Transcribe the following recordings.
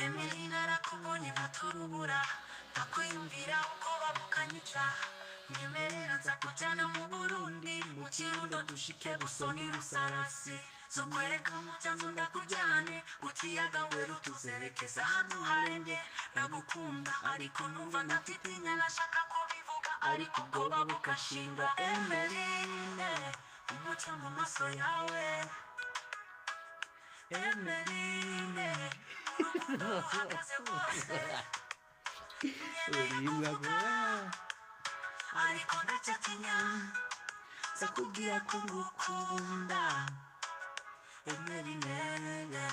Emily narakubonye nkaturubura ndakwiyumvira uko babukanyica nyemerera nza kujyana mu Burundi mu Kirundo dushike Busoni Rusarasi zo kwereka mu byanzu ndakujyane utiyaga weru tuzerekeza hano harenge ndagukunda ariko numva ndafitinya nashaka ko bivuga ariko ubwoba bukashinga Emeline umuca mu maso yawe Emeline uhagaze rwose ariko ndacatinya zakubwira ko ngukunda Emeline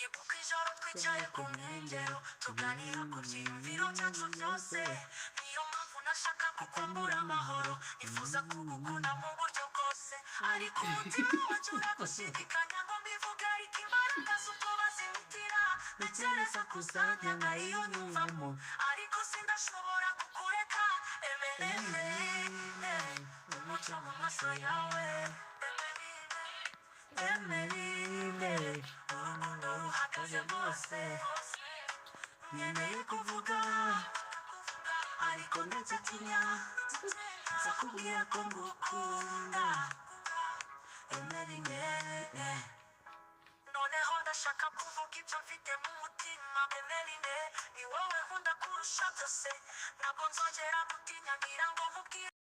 ibuka ijoro twicaye ku nkengero tuganira ku byiyumviro byacu byose niyo mpamvu nashaka kukwambura amahoro nifuza kugukunda mu buryo bwose ariko umutima wacu uragushidikanya ngo mbivuge ariko imbaraga z'ubwoba zimitira ntekereza kuzajya nkayo nyumvamo ariko sindashobora kukureka Emeline umuca mu maso yawe Emeline uhagaze rwose nkeneye kuvuga ariko ndacatinya zakubwira ko ngukunda Emeline noneho ndashaka kuvuga ibyo mfite mu mutima Emeline ni wowe nkunda kurusha byose ntabwo nzongera gutinya ngira ngo nkubwire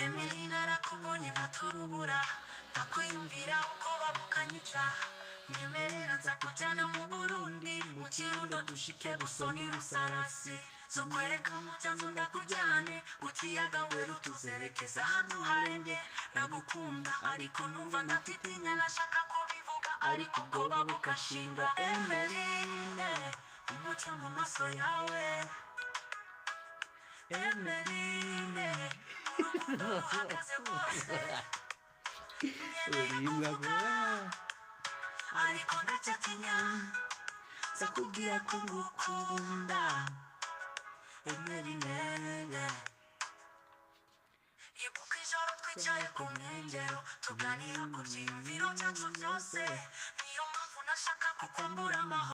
Emily narakubonye nkaturubura ndakwiyumvira uko babukanyica nyemerera nza kujyana mu Burundi mu Kirundo dushike Busoni Rusarasi zo kwereka mu byanzu ndakujyane utiyaga weru tuzerekeza hano harenge ndagukunda ariko numva ndafitinya nashaka ko bivuga ariko ubwoba bukashinga Emeline umuca mu maso yawe Emeline uhagaze rwose ariko ndacatinya zakubwira ko ngukunda Emeline ibuka ijoro twicaye ku nkengero tuganira ku byiyumviro byacu byose niyo mpamvu nashaka kukwambura amahoro